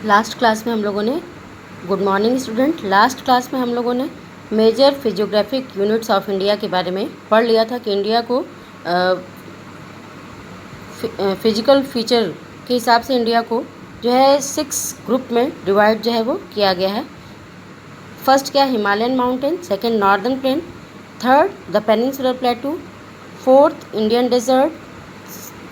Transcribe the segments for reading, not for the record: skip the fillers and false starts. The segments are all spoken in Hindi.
लास्ट क्लास में हम लोगों ने good morning student. Last class में हम लोगों ने major physiographic units of India के बारे में पढ़ लिया था कि इंडिया को फिजिकल फीचर के हिसाब से इंडिया को जो है 6 ग्रुप में डिवाइड जो है वो किया गया है। फर्स्ट क्या, Himalayan mountain, second northern plain, third the peninsular plateau, fourth Indian desert,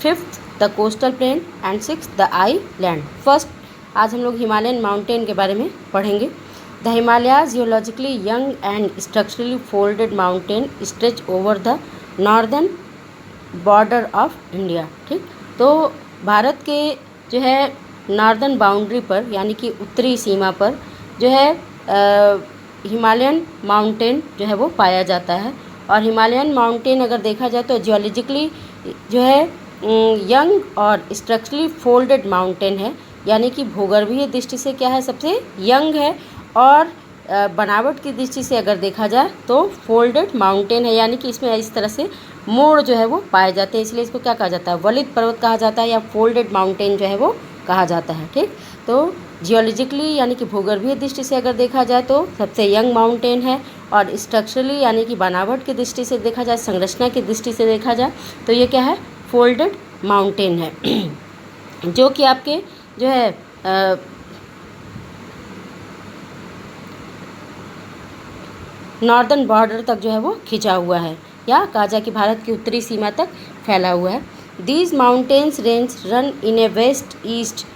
fifth the coastal plain and six the island. First आज हम लोग हिमालयन माउंटेन के बारे में पढ़ेंगे। The Himalayas geologically young and structurally folded mountain stretch over the northern border of India. ठीक, तो भारत के जो है नॉर्दर्न बाउंड्री पर यानी कि उत्तरी सीमा पर जो है हिमालयन माउंटेन जो है वो पाया जाता है। और हिमालयन माउंटेन अगर देखा जाए तो जियोलॉजिकली जो है यंग और स्ट्रक्चरली फोल्डेड माउंटेन है, यानी कि भूगर्भीय दृष्टि से क्या है, सबसे यंग है और बनावट की दृष्टि से अगर देखा जाए तो फोल्डेड माउंटेन है, यानी कि इसमें इस तरह से मोड़ जो है वो पाए जाते हैं, इसलिए इसको क्या कहा जाता है, वलित पर्वत कहा जाता है या फोल्डेड माउंटेन जो है वो कहा जाता है। ठीक, तो जियोलॉजिकली यानी कि भूगर्भीय दृष्टि से अगर देखा जाए तो सबसे यंग माउंटेन है, और स्ट्रक्चरली यानी कि बनावट की दृष्टि से देखा जाए, संरचना की दृष्टि से देखा जाए तो ये क्या है, फोल्डेड माउंटेन है जो कि आपके जो है नॉर्दर्न बॉर्डर तक जो है वो खिंचा हुआ है, या कहा जाए कि भारत की उत्तरी सीमा तक फैला हुआ है। These mountains range run in a west east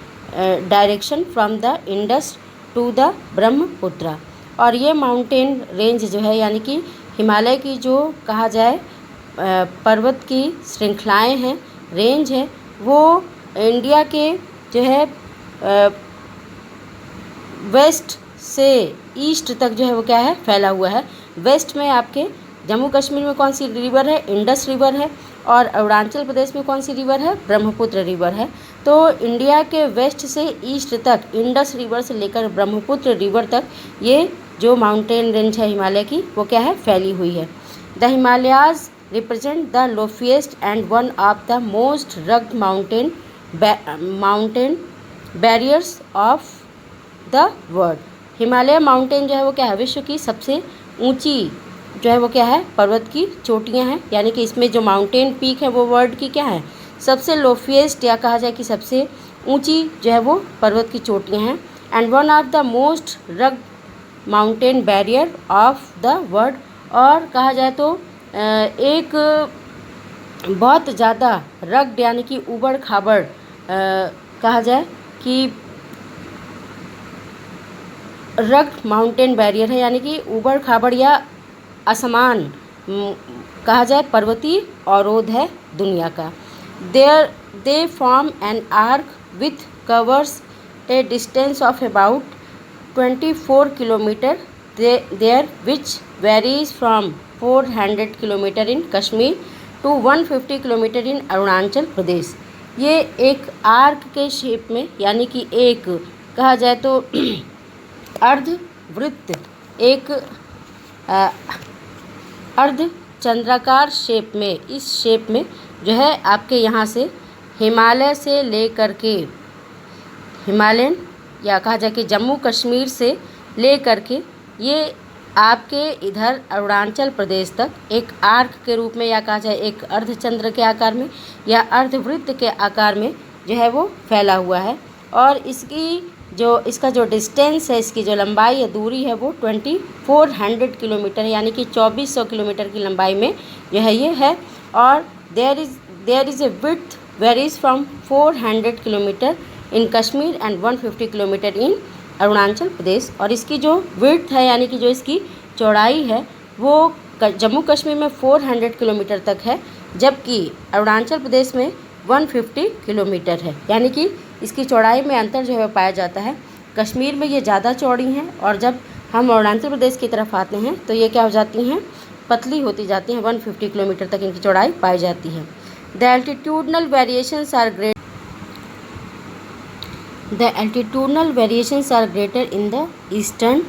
direction from the Indus to the Brahmaputra. और ये माउंटेन रेंज जो है यानी कि हिमालय की जो कहा जाए पर्वत की श्रृंखलाएं हैं, रेंज है, वो इंडिया के जो है वेस्ट से ईस्ट तक जो है वो क्या है, फैला हुआ है। वेस्ट में आपके जम्मू कश्मीर में कौन सी रिवर है, इंडस रिवर है, और अरुणाचल प्रदेश में कौन सी रिवर है, ब्रह्मपुत्र रिवर है। तो इंडिया के वेस्ट से ईस्ट तक इंडस रिवर से लेकर ब्रह्मपुत्र रिवर तक ये जो माउंटेन रेंज है हिमालय की वो क्या है, फैली हुई है। The Himalayas represent the loftiest and one of the most rugged mountain barriers of the world. Himalaya mountain जो है वो क्या है, विश्व की सबसे ऊंची जो है वो क्या है, पर्वत की चोटियां हैं, यानी कि इसमें जो माउंटेन पीक है वो वर्ल्ड की क्या है, सबसे लोफीएस्ट या कहा जाए कि सबसे ऊंची जो है वो पर्वत की चोटियां हैं। And one of the most rugged mountain barrier of the world, और कहा जाए तो एक बहुत ज़्यादा रग्ड यानी कि उबड़ खाबड़ कहा जाए कि रग्ड माउंटेन बैरियर है, यानी कि उबड़ खाबड़ या असमान कहा जाए पर्वतीय अवरोध है दुनिया का। They form an arc with covers a distance of about 24 kilometre there which varies from 400 kilometre in Kashmir to 150 kilometre in Arunachal Pradesh. ये एक आर्क के शेप में यानी कि एक कहा जाए तो अर्धवृत्त, एक अर्ध चंद्राकार शेप में, इस शेप में जो है आपके यहाँ से हिमालय से लेकर के हिमालयन या कहा जाए कि जम्मू कश्मीर से लेकर के ये आपके इधर अरुणाचल प्रदेश तक एक आर्क के रूप में या कहा जाए एक अर्धचंद्र के आकार में या अर्धवृत्त के आकार में जो है वो फैला हुआ है। और इसका जो डिस्टेंस है, इसकी जो लंबाई है, दूरी है, वो 2400 किलोमीटर है, यानी कि 2400 किलोमीटर की लंबाई में जो है ये है। और there is a width varies from 400 kilometre in Kashmir and 150 kilometre in Arunachal Pradesh. और इसकी जो विड्थ है यानी कि जो इसकी चौड़ाई है वो जम्मू कश्मीर में 400 किलोमीटर तक है, जबकि अरुणाचल प्रदेश में 150 किलोमीटर है, यानी कि इसकी चौड़ाई में अंतर जो है पाया जाता है। कश्मीर में ये ज़्यादा चौड़ी हैं और जब हम अरुणाचल प्रदेश की तरफ आते हैं तो ये क्या हो जाती हैं, पतली होती जाती हैं, 150 किलोमीटर तक इनकी चौड़ाई पाई जाती है। The altitudinal variations are greater in the eastern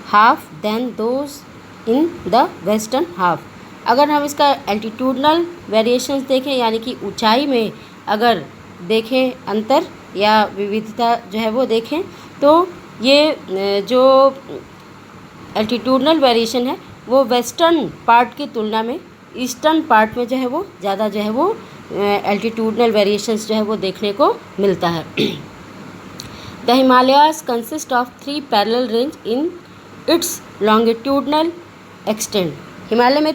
half than those in the western half. अगर हम इसका एल्टीट्यूडनल वेरिएशंस देखें यानी कि ऊंचाई में अगर देखें अंतर या विविधता जो है वो देखें तो ये जो एल्टीट्यूडनल वेरिएशन है वो वेस्टर्न पार्ट की तुलना में ईस्टर्न पार्ट में जो है वो ज़्यादा जो है वो एल्टीट्यूडनल वेरिएशंस जो है वो देखने को मिलता है। The Himalayas consist of 3 parallel range in its longitudinal extent. Himalaya में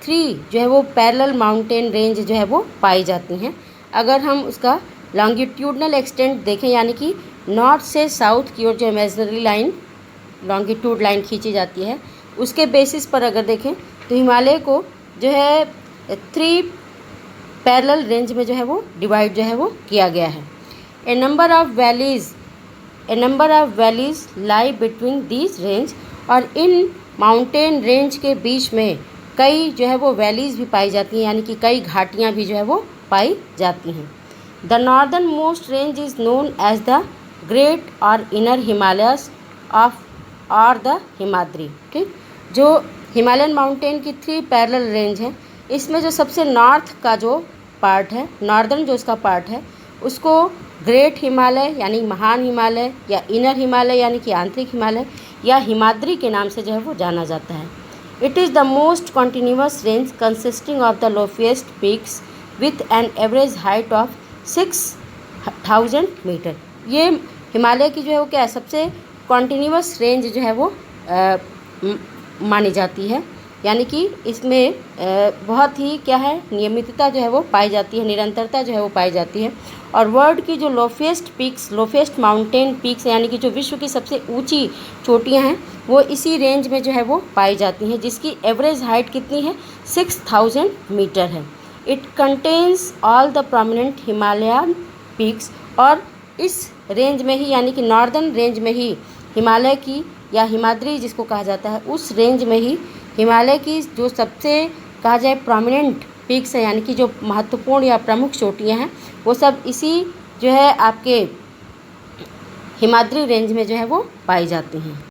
3 जो है वो पैरेलल माउंटेन रेंज जो है वो पाई जाती हैं। अगर हम उसका लॉन्गिट्यूडनल एक्सटेंट देखें यानी कि नॉर्थ से साउथ की ओर जो इमेजिनरी लाइन लॉन्गिट्यूड लाइन खींची जाती है उसके बेसिस पर अगर देखें तो हिमालय को जो है 3 पैरेलल रेंज में जो है वो डिवाइड जो है वो किया गया है। A number of valleys lie between these range, और इन माउंटेन रेंज के बीच में कई जो है वो वैलीज भी पाई जाती हैं यानी कि कई घाटियाँ भी जो है वो पाई जाती हैं। The northern most range is known as the great or inner Himalayas of or the Himadri. ठीक, जो हिमालयन माउंटेन की 3 पैरेलल रेंज है इसमें जो सबसे नॉर्थ का जो पार्ट है, नॉर्दर्न जो इसका पार्ट है उसको ग्रेट हिमालय यानी महान हिमालय या इनर हिमालय यानी कि आंतरिक हिमालय या हिमाद्री के नाम से जो है वो जाना जाता है। It is the most continuous range consisting of the loftiest peaks with an average height of 6000 metre. ये हिमालय की जो है वो क्या है, सबसे कॉन्टिन्यूअस रेंज जो है वो मानी जाती है, यानी कि इसमें बहुत ही क्या है नियमितता जो है वो पाई जाती है, निरंतरता जो है वो पाई जाती है। और वर्ल्ड की जो लोफेस्ट माउंटेन पीक्स यानी कि जो विश्व की सबसे ऊंची चोटियां हैं वो इसी रेंज में जो है वो पाई जाती हैं, जिसकी एवरेज हाइट कितनी है 6000 मीटर है। It contains all the prominent Himalayan peaks, और इस रेंज में ही यानी कि नॉर्दर्न रेंज में ही हिमालय की या हिमाद्री जिसको कहा जाता है उस रेंज में ही हिमालय की जो सबसे कहा जाए प्रोमिनेंट पीक्स है यानी कि जो महत्वपूर्ण या प्रमुख चोटियां हैं वो सब इसी जो है आपके हिमाद्री रेंज में जो है वो पाई जाती हैं।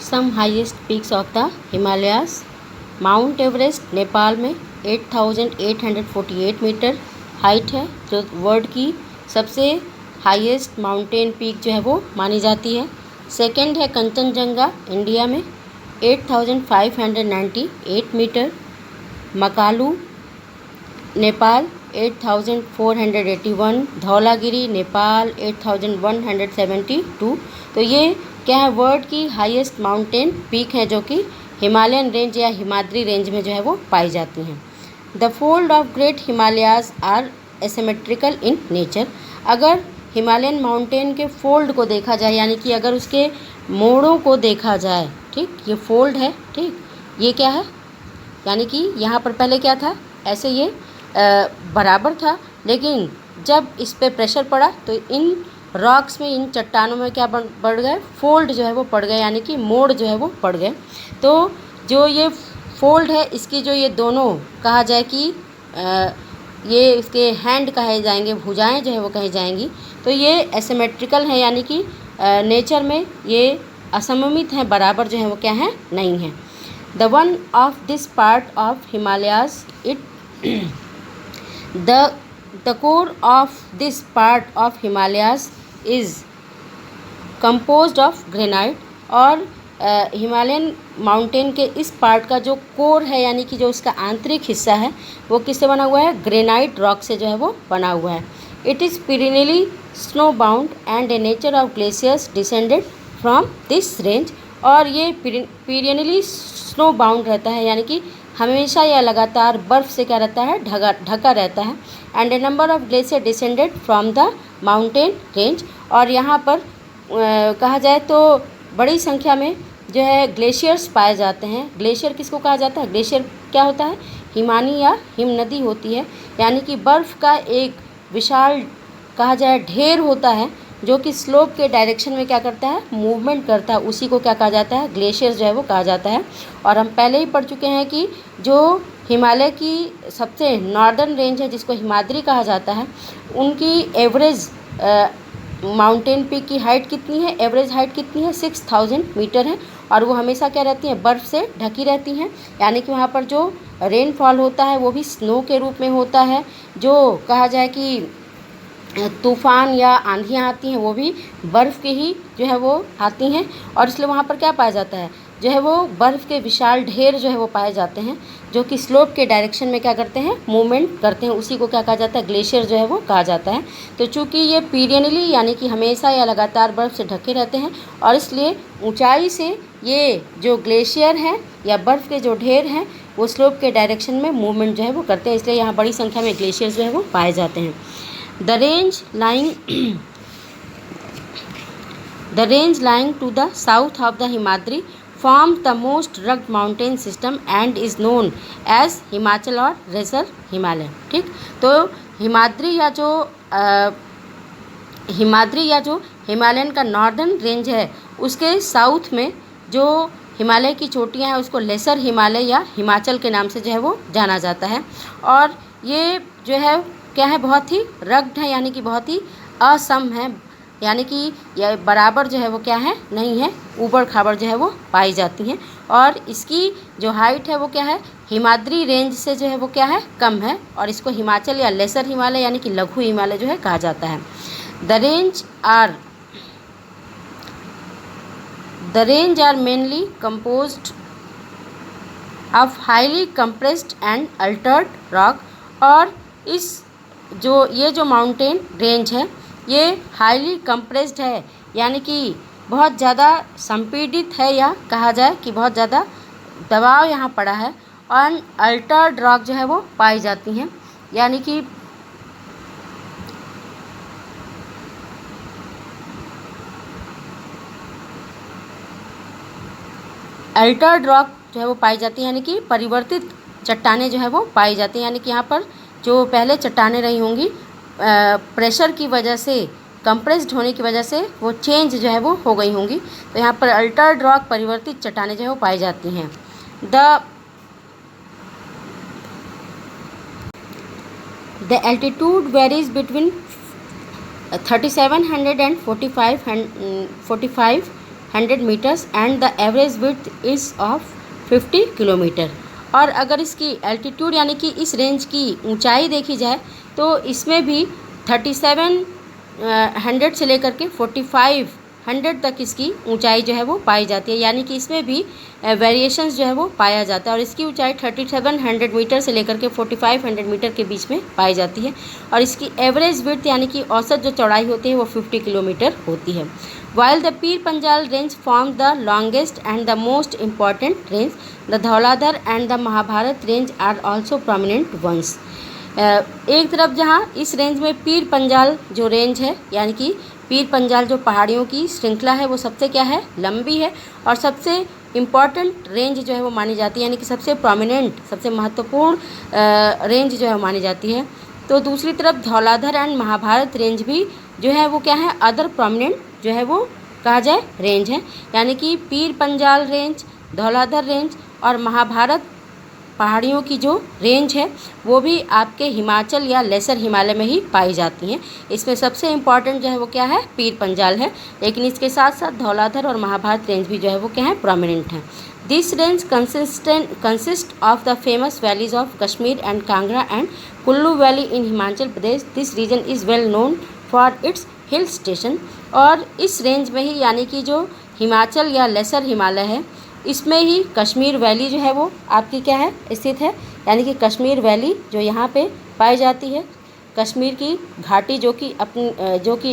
Some highest peaks of the Himalayas. Mount Everest Nepal में 8848 मीटर हाइट है, जो वर्ल्ड की सबसे हाईएस्ट माउंटेन पीक जो है वो मानी जाती है। सेकंड है कंचनजंगा इंडिया में 8598 मीटर। मकालू नेपाल 8481। धौलागिरी नेपाल 8172। तो ये क्या है वर्ल्ड की हाईएस्ट माउंटेन पीक है जो कि हिमालयन रेंज या हिमाद्री रेंज में जो है वो पाई जाती हैं। The fold of great Himalayas are asymmetrical in nature. अगर हिमालयन माउंटेन के फोल्ड को देखा जाए यानी कि अगर उसके मोड़ों को देखा जाए, ठीक, ये फोल्ड है, ठीक, ये क्या है यानी कि यहाँ पर पहले क्या था, ऐसे ये बराबर था, लेकिन जब इस पे प्रेशर पड़ा तो इन रॉक्स में, इन चट्टानों में क्या बढ़ गए, फोल्ड जो है वो पड़ गए यानी कि मोड़ जो है वो पड़ गए। तो जो ये फोल्ड है इसकी जो ये दोनों कहा जाए कि ये इसके हैंड कहे जाएंगे, भुजाएं जो है वो कही जाएंगी, तो ये एसिमेट्रिकल है यानी कि नेचर में ये असममित हैं, बराबर जो है वो क्या है नहीं है। The one of this part of Himalayas it the core of this part of Himalayas is composed of granite. और हिमालयन माउंटेन के इस पार्ट का जो कोर है यानी कि जो इसका आंतरिक हिस्सा है वो किससे बना हुआ है, ग्रेनाइट रॉक से जो है वो बना हुआ है। It is perennially snow bound and a nature of glaciers descended from this range. और ये पीरियनली स्नो बाउंड रहता है यानी कि हमेशा या लगातार बर्फ़ से क्या रहता है, ढका रहता है। And A number of glacier descended from the mountain range. और यहाँ पर कहा जाए तो बड़ी संख्या में जो है ग्लेशियर्स पाए जाते हैं। ग्लेशियर किसको कहा जाता है, ग्लेशियर क्या होता है, हिमानी या हिम नदी होती है, यानी कि बर्फ़ का एक विशाल कहा जाए ढेर होता है जो कि स्लोप के डायरेक्शन में क्या करता है, मूवमेंट करता है, उसी को क्या कहा जाता है, ग्लेशियर जो है वो कहा जाता है। और हम पहले ही पढ़ चुके हैं कि जो हिमालय की सबसे नॉर्दर्न रेंज है जिसको हिमाद्री कहा जाता है, उनकी एवरेज माउंटेन पीक की हाइट कितनी है, एवरेज हाइट कितनी है, 6000 मीटर है। और वो हमेशा क्या रहती हैं, बर्फ़ से ढकी रहती हैं, यानी कि वहाँ पर जो रेनफॉल होता है वो भी स्नो के रूप में होता है। जो कहा जाए कि तूफ़ान या आंधियाँ आती हैं वो भी बर्फ़ के ही जो है वो आती हैं, और इसलिए वहाँ पर क्या पाया जाता है, जो है वो बर्फ़ के विशाल ढेर जो है वो पाए जाते हैं, जो कि स्लोप के डायरेक्शन में क्या करते हैं, मूवमेंट करते हैं। उसी को क्या कहा जाता है, ग्लेशियर जो है वो कहा जाता है। तो चूँकि ये पीरियडली यानी कि हमेशा या लगातार बर्फ़ से ढके रहते हैं, और इसलिए ऊंचाई से ये जो ग्लेशियर हैं या बर्फ़ के जो ढेर हैं वो स्लोप के डायरेक्शन में मूवमेंट जो है वो करते हैं, इसलिए यहाँ बड़ी संख्या में ग्लेशियर जो है वो पाए जाते हैं। The range lying to the south of the Himadri forms the most rugged mountain system and is known as Himachal और रेसर हिमालय। ठीक, तो हिमाद्री या जो हिमालयन का नॉर्दर्न रेंज है उसके साउथ में जो हिमालय की चोटियां हैं उसको लेसर हिमालय या हिमाचल के नाम से जो है वो जाना जाता है। और ये जो है क्या है, बहुत ही रग्ड है, यानी कि बहुत ही असम है, यानी कि यह बराबर जो है वो क्या है, नहीं है, ऊबड़ खाबड़ जो है वो पाई जाती हैं। और इसकी जो हाइट है वो क्या है, हिमाद्री रेंज से जो है वो क्या है, कम है, और इसको हिमाचल या लेसर हिमालय यानी कि लघु हिमालय जो है कहा जाता है। The range are mainly composed of highly compressed and altered rock. और ये जो माउंटेन रेंज है ये हाईली कंप्रेस्ड है, यानी कि बहुत ज़्यादा संपीड़ित है, या कहा जाए कि बहुत ज़्यादा दबाव यहाँ पड़ा है, और अल्टर्ड रॉक जो है वो पाई जाती हैं, यानी कि अल्टर्ड रॉक जो है वो पाई जाती है, यानी कि परिवर्तित चट्टानें जो है वो पाई जाती हैं, यानी कि यहाँ पर जो पहले चट्टानें रही होंगी प्रेशर की वजह से, कंप्रेस्ड होने की वजह से वो चेंज जो है वो हो गई होंगी, तो यहाँ पर अल्टर्ड रॉक परिवर्तित चट्टानें जो है वो पाई जाती हैं। The altitude varies between 3700 and 4500 metres and the average width is of 50 kilometre. और अगर इसकी एल्टीट्यूड यानी कि इस रेंज की ऊंचाई देखी जाए तो इसमें भी 3700 से लेकर के 4500 तक इसकी ऊंचाई जो है वो पाई जाती है, यानी कि इसमें भी वेरिएशंस जो है वो पाया जाता है। और इसकी ऊंचाई 3700 मीटर से लेकर के 4500 मीटर के बीच में पाई जाती है, और इसकी एवरेज विड्थ यानी कि औसत जो चौड़ाई होती है वो 50 किलोमीटर होती है। While the Pir Panjal range forms the longest and the most important range, the Dhauladhar and the Mahabharat range are also prominent ones. एक तरफ जहाँ इस रेंज में पीर पंजाल जो रेंज है, यानी कि पीर पंजाल जो पहाड़ियों की श्रृंखला है वो सबसे क्या है, लंबी है, और सबसे इम्पॉर्टेंट रेंज जो है वो मानी जाती है, यानी कि सबसे प्रोमिनेंट, सबसे महत्वपूर्ण रेंज जो है मानी जाती है। तो दूसरी तरफ धौलाधर एंड महाभारत रेंज भी जो है वो क्या है, अदर प्रोमिनेंट जो है वो कहा जाए रेंज है, यानी कि पीर पंजाल रेंज, धौलाधर रेंज और महाभारत पहाड़ियों की जो रेंज है वो भी आपके हिमाचल या लेसर हिमालय में ही पाई जाती हैं। इसमें सबसे इम्पॉर्टेंट जो है वो क्या है, पीर पंजाल है, लेकिन इसके साथ साथ धौलाधर और महाभारत रेंज भी जो है वो क्या है, प्रोमिनेंट है। This range consist of the famous valleys of Kashmir and Kangra and Kullu valley in Himachal Pradesh. This region is well known for its hill station. और इस रेंज में ही यानी कि जो हिमाचल या लेसर हिमालय है इसमें ही कश्मीर वैली जो है वो आपकी क्या है, स्थित है, यानी कि कश्मीर वैली जो यहाँ पे पाई जाती है, कश्मीर की घाटी जो कि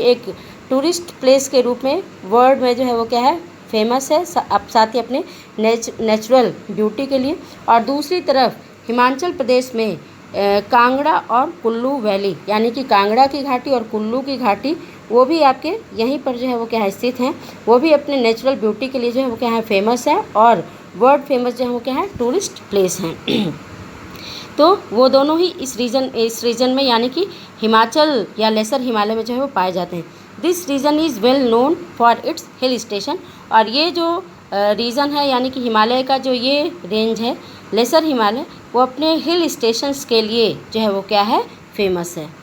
एक टूरिस्ट प्लेस के रूप में वर्ल्ड में जो है वो क्या है, फेमस है, साथ ही अपने नेचुरल ब्यूटी के लिए। और दूसरी तरफ हिमाचल प्रदेश में कांगड़ा और कुल्लू वैली, यानी कि कांगड़ा की घाटी और कुल्लू की घाटी वो भी आपके यहीं पर जो है वो क्या है, स्थित हैं, वो भी अपने नेचुरल ब्यूटी के लिए जो है वो क्या है, फेमस है, और वर्ल्ड फेमस जो है वो क्या है, टूरिस्ट प्लेस हैं। तो वो दोनों ही इस रीजन में यानी कि हिमाचल या लेसर हिमालय में जो है वो पाए जाते हैं। This region is well known for its hill station. और ये जो रीजन है यानी कि हिमालय का जो ये रेंज है लेसर हिमालय, वो अपने हिल स्टेशंस के लिए जो है वो क्या है, फेमस है।